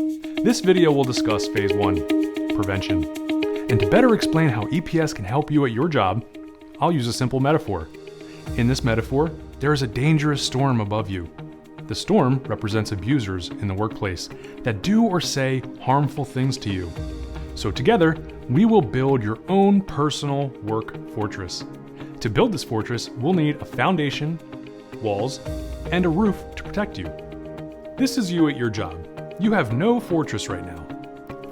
This video will discuss Phase 1, prevention. And to better explain how EPS can help you at your job, I'll use a simple metaphor. In this metaphor, there is a dangerous storm above you. The storm represents abusers in the workplace that do or say harmful things to you. So together, we will build your own personal work fortress. To build this fortress, we'll need a foundation, walls, and a roof to protect you. This is you at your job. You have no fortress right now.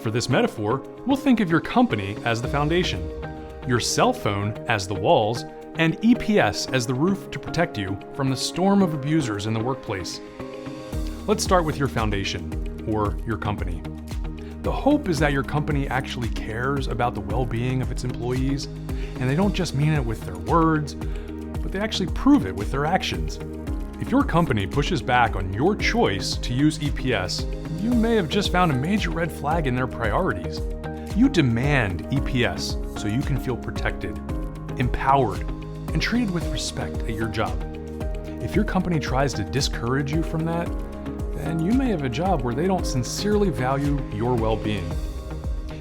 For this metaphor, we'll think of your company as the foundation, your cell phone as the walls, and EPS as the roof to protect you from the storm of abusers in the workplace. Let's start with your foundation, or your company. The hope is that your company actually cares about the well-being of its employees, and they don't just mean it with their words, but they actually prove it with their actions. If your company pushes back on your choice to use EPS, you may have just found a major red flag in their priorities. You demand EPS so you can feel protected, empowered, and treated with respect at your job. If your company tries to discourage you from that, then you may have a job where they don't sincerely value your well-being.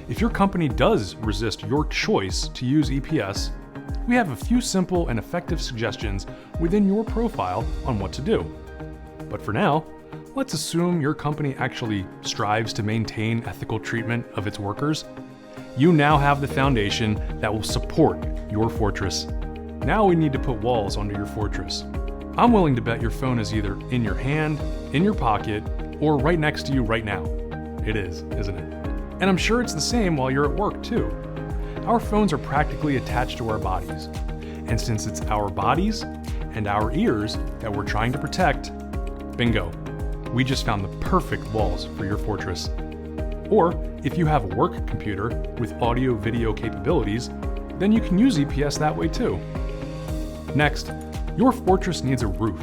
If your company does resist your choice to use EPS, we have a few simple and effective suggestions within your profile on what to do. But for now, let's assume your company actually strives to maintain ethical treatment of its workers. You now have the foundation that will support your fortress. Now we need to put walls under your fortress. I'm willing to bet your phone is either in your hand, in your pocket, or right next to you right now. It is, isn't it? And I'm sure it's the same while you're at work too. Our phones are practically attached to our bodies. And since it's our bodies and our ears that we're trying to protect, bingo, we just found the perfect walls for your fortress. Or if you have a work computer with audio-video capabilities, then you can use EPS that way too. Next, your fortress needs a roof.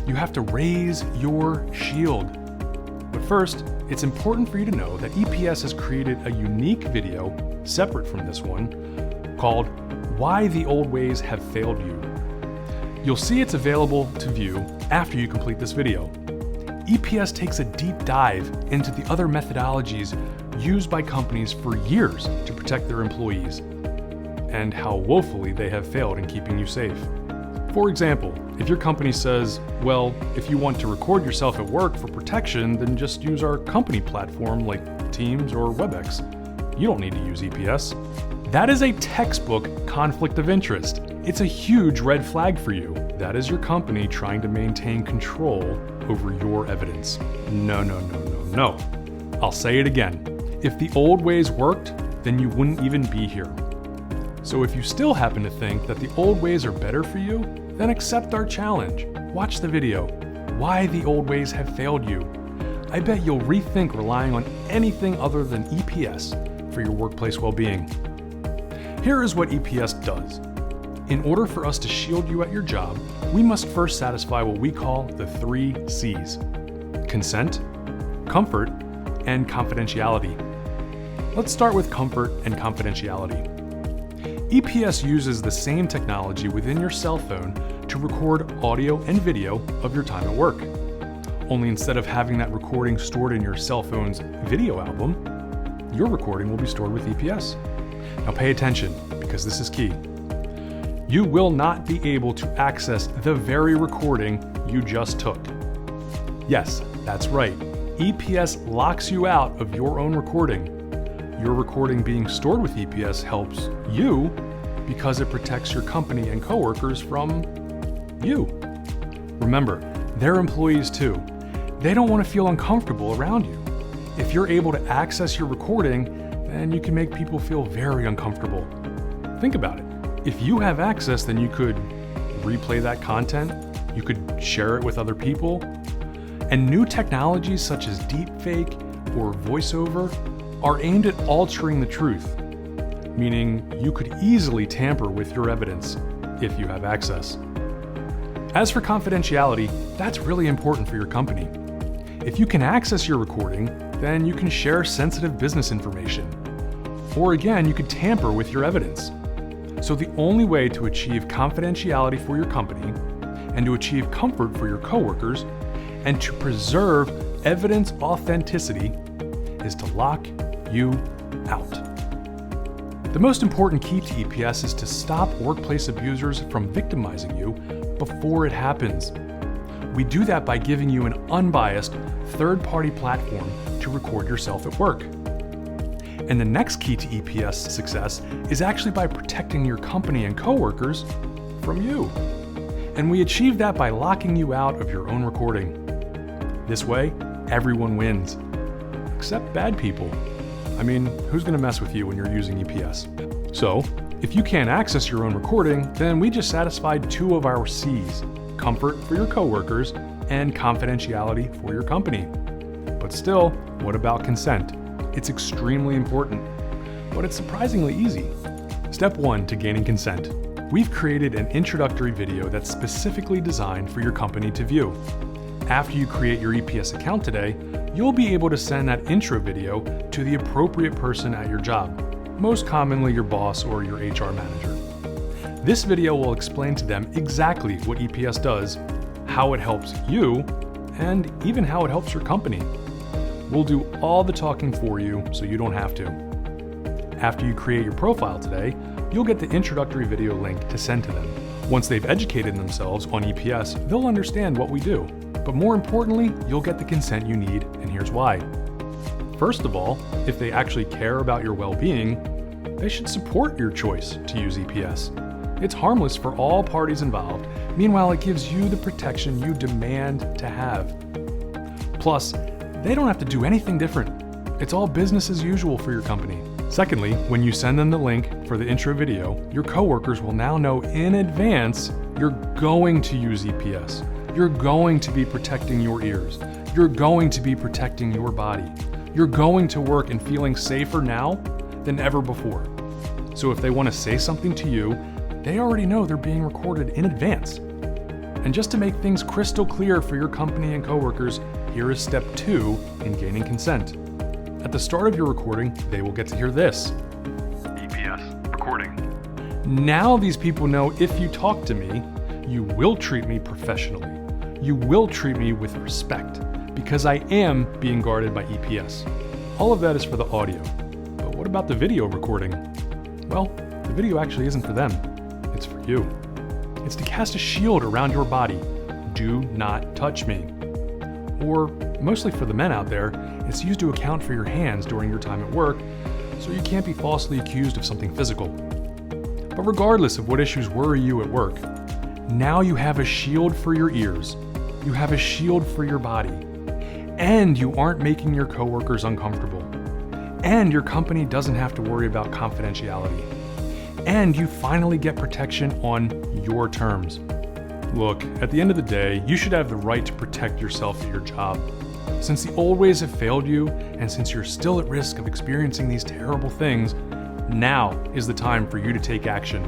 You have to raise your shield. But first, it's important for you to know that EPS has created a unique video separate from this one called Why the Old Ways Have Failed You. You'll see it's available to view after you complete this video. EPS takes a deep dive into the other methodologies used by companies for years to protect their employees and how woefully they have failed in keeping you safe. For example, if your company says, well, if you want to record yourself at work for protection, then just use our company platform like Teams or WebEx. You don't need to use EPS. That is a textbook conflict of interest. It's a huge red flag for you. That is your company trying to maintain control over your evidence. No. I'll say it again. If the old ways worked, then you wouldn't even be here. So if you still happen to think that the old ways are better for you, then accept our challenge. Watch the video, Why the Old Ways Have Failed You. I bet you'll rethink relying on anything other than EPS for your workplace well-being. Here is what EPS does. In order for us to shield you at your job, we must first satisfy what we call the 3 C's: consent, comfort, and confidentiality. Let's start with comfort and confidentiality. EPS uses the same technology within your cell phone to record audio and video of your time at work. Only instead of having that recording stored in your cell phone's video album, your recording will be stored with EPS. Now pay attention, because this is key. You will not be able to access the very recording you just took. Yes, that's right. EPS locks you out of your own recording. Your recording being stored with EPS helps you because it protects your company and coworkers from you. Remember, they're employees too. They don't want to feel uncomfortable around you. If you're able to access your recording, then you can make people feel very uncomfortable. Think about it. If you have access, then you could replay that content, you could share it with other people, and new technologies such as deepfake or voiceover are aimed at altering the truth, meaning you could easily tamper with your evidence if you have access. As for confidentiality, that's really important for your company. If you can access your recording, then you can share sensitive business information. Or again, you could tamper with your evidence. So the only way to achieve confidentiality for your company and to achieve comfort for your coworkers and to preserve evidence authenticity is to lock you out. The most important key to EPS is to stop workplace abusers from victimizing you before it happens. We do that by giving you an unbiased, third-party platform to record yourself at work. And the next key to EPS success is actually by protecting your company and coworkers from you. And we achieve that by locking you out of your own recording. This way, everyone wins, except bad people. I mean, who's going to mess with you when you're using EPS? So, if you can't access your own recording, then we just satisfied 2 of our C's: comfort for your coworkers and confidentiality for your company. But still, what about consent? It's extremely important, but it's surprisingly easy. Step 1 to gaining consent. We've created an introductory video that's specifically designed for your company to view. After you create your EPS account today, you'll be able to send that intro video to the appropriate person at your job, most commonly your boss or your HR manager. This video will explain to them exactly what EPS does, how it helps you, and even how it helps your company. We'll do all the talking for you so you don't have to. After you create your profile today, you'll get the introductory video link to send to them. Once they've educated themselves on EPS, they'll understand what we do. But more importantly, you'll get the consent you need, and here's why. First of all, if they actually care about your well-being, they should support your choice to use EPS. It's harmless for all parties involved. Meanwhile, it gives you the protection you demand to have. Plus, they don't have to do anything different. It's all business as usual for your company. Secondly, when you send them the link for the intro video, your coworkers will now know in advance you're going to use EPS. You're going to be protecting your ears. You're going to be protecting your body. You're going to work and feeling safer now than ever before. So if they want to say something to you, they already know they're being recorded in advance. And just to make things crystal clear for your company and coworkers, here is step 2 in gaining consent. At the start of your recording, they will get to hear this: EPS recording. Now these people know if you talk to me, you will treat me professionally. You will treat me with respect, because I am being guarded by EPS. All of that is for the audio. But what about the video recording? Well, the video actually isn't for them. It's for you. It's to cast a shield around your body. Do not touch me. Or, mostly for the men out there, it's used to account for your hands during your time at work, so you can't be falsely accused of something physical. But regardless of what issues worry you at work, now you have a shield for your ears, you have a shield for your body, and you aren't making your coworkers uncomfortable, and your company doesn't have to worry about confidentiality, and you finally get protection on your terms. Look, at the end of the day, you should have the right to protect yourself at your job. Since the old ways have failed you, and since you're still at risk of experiencing these terrible things, now is the time for you to take action.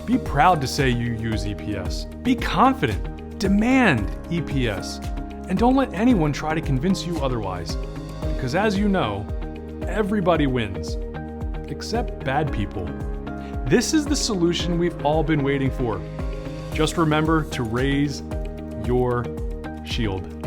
Be proud to say you use EPS. Be confident. Demand EPS. And don't let anyone try to convince you otherwise. Because as you know, everybody wins. Except bad people. This is the solution we've all been waiting for. Just remember to raise your shield.